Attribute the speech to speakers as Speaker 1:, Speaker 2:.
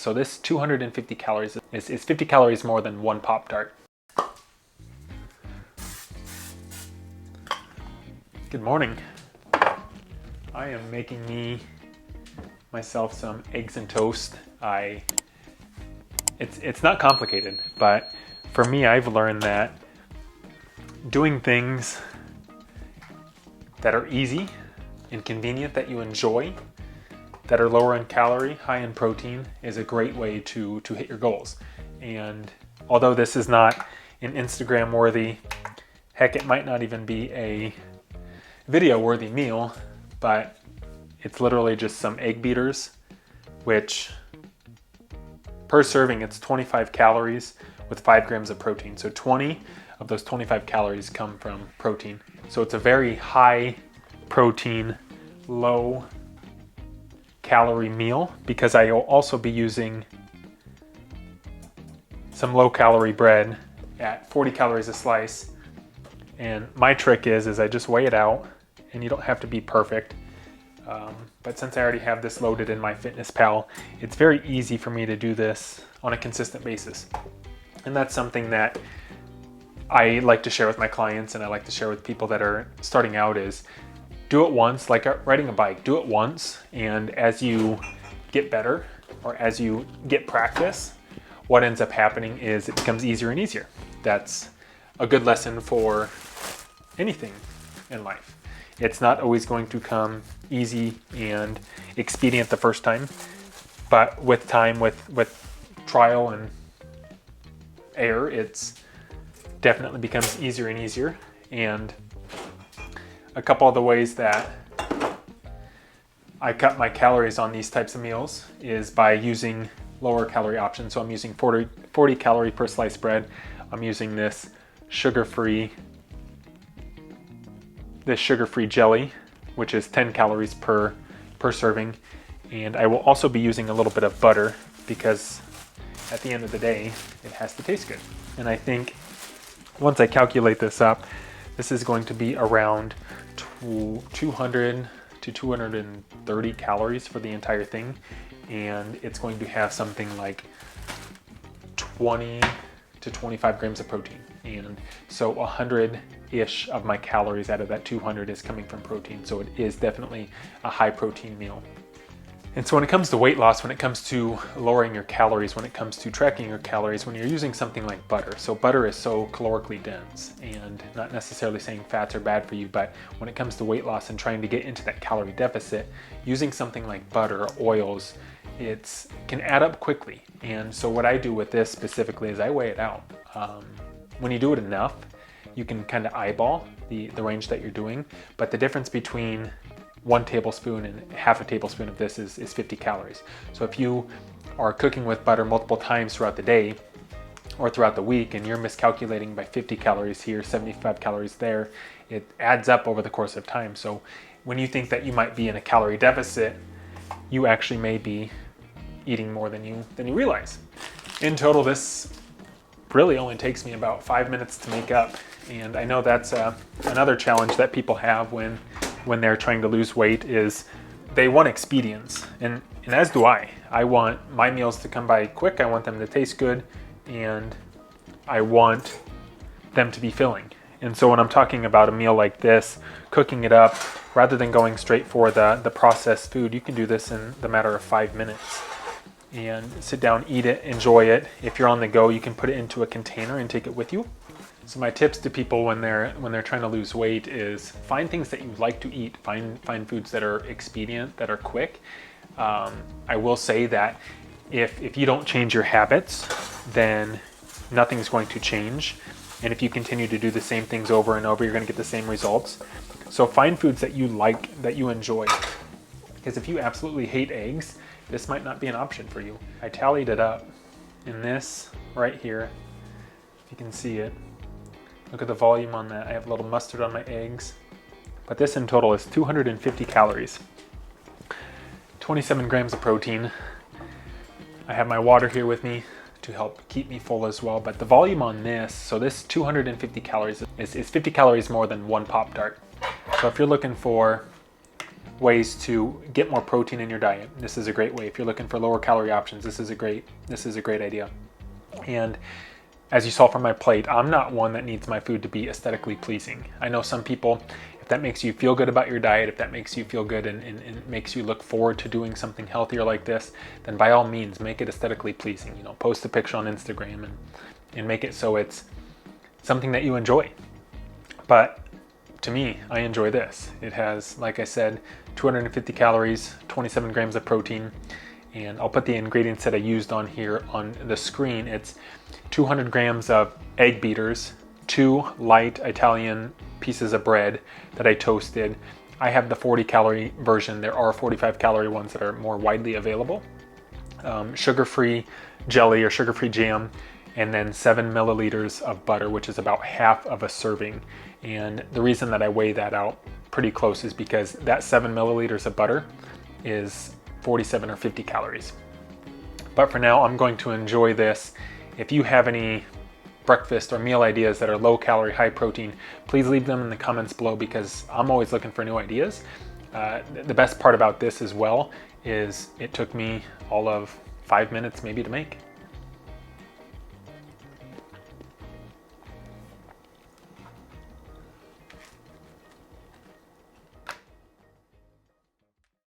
Speaker 1: So this 250 calories is 50 calories more than one Pop-Tart. Good morning. I am making myself some eggs and toast. It's not complicated, but for me, I've learned that doing things that are easy and convenient, that you enjoy, that are lower in calorie, high in protein, is a great way to hit your goals. And although this is not an Instagram worthy, heck, it might not even be a video worthy meal, but it's literally just some egg beaters, which per serving, it's 25 calories with 5 grams of protein. So 20 of those 25 calories come from protein. So it's a very high protein, low calorie meal, because I will also be using some low calorie bread at 40 calories a slice. And my trick is I just weigh it out, and you don't have to be perfect. But since I already have this loaded in my FitnessPal, it's very easy for me to do this on a consistent basis. And that's something that I like to share with my clients, and I like to share with people that are starting out, is do it once, like riding a bike. Do it once, and as you get better, or as you get practice, what ends up happening is it becomes easier and easier. That's a good lesson for anything in life. It's not always going to come easy and expedient the first time, but with time, with trial and error, it's definitely becomes easier and easier. And a couple of the ways that I cut my calories on these types of meals is by using lower calorie options. So I'm using 40 calorie per slice bread. I'm using this sugar-free jelly, which is 10 calories per serving. And I will also be using a little bit of butter, because at the end of the day, it has to taste good. And I think once I calculate this up, this is going to be around 200 to 230 calories for the entire thing. And it's going to have something like 20 to 25 grams of protein. And so 100-ish of my calories out of that 200 is coming from protein. So it is definitely a high protein meal. And so when it comes to weight loss, when it comes to lowering your calories, when it comes to tracking your calories, when you're using something like butter, so butter is so calorically dense, and not necessarily saying fats are bad for you, but when it comes to weight loss and trying to get into that calorie deficit, using something like butter or oils, it can add up quickly. And so what I do with this specifically is I weigh it out. When you do it enough, you can kind of eyeball the range that you're doing, but the difference between 1 tablespoon and half a tablespoon of this is 50 calories. So if you are cooking with butter multiple times throughout the day or throughout the week, and you're miscalculating by 50 calories here, 75 calories there, it adds up over the course of time. So when you think that you might be in a calorie deficit, you actually may be eating more than you realize. In total, this really only takes me about 5 minutes to make up. And I know that's another challenge that people have when they're trying to lose weight, is they want expedience. And as do I. I want my meals to come by quick. I want them to taste good, and I want them to be filling. And so when I'm talking about a meal like this, cooking it up, rather than going straight for the processed food, you can do this in the matter of 5 minutes. And sit down, eat it, enjoy it. If you're on the go, you can put it into a container and take it with you. So my tips to people when they're trying to lose weight is find things that you like to eat. Find foods that are expedient, that are quick. I will say that if you don't change your habits, then nothing's going to change. And if you continue to do the same things over and over, you're going to get the same results. So find foods that you like, that you enjoy. Because if you absolutely hate eggs, this might not be an option for you. I tallied it up in this right here, if you can see it. Look at the volume on that. I have a little mustard on my eggs. But this in total is 250 calories, 27 grams of protein. I have my water here with me to help keep me full as well. But the volume on this, so this 250 calories is 50 calories more than one Pop-Tart. So if you're looking for ways to get more protein in your diet, this is a great way. If you're looking for lower calorie options, this is a great idea. And as you saw from my plate, I'm not one that needs my food to be aesthetically pleasing. I know some people, if that makes you feel good about your diet, if that makes you feel good and makes you look forward to doing something healthier like this, then by all means, make it aesthetically pleasing. You know, post a picture on Instagram and make it so it's something that you enjoy. But to me, I enjoy this. It has, like I said, 250 calories, 27 grams of protein, and I'll put the ingredients that I used on here on the screen. It's 200 grams of egg beaters, 2 light Italian pieces of bread that I toasted. I have the 40 calorie version. There are 45 calorie ones that are more widely available. Sugar-free jelly or sugar-free jam, and then 7 milliliters of butter, which is about half of a serving. And the reason that I weigh that out pretty close is because that 7 milliliters of butter is 47 or 50 calories. But for now, I'm going to enjoy this. If you have any breakfast or meal ideas that are low calorie, high protein, please leave them in the comments below, because I'm always looking for new ideas. The best part about this as well is it took me all of 5 minutes maybe to make.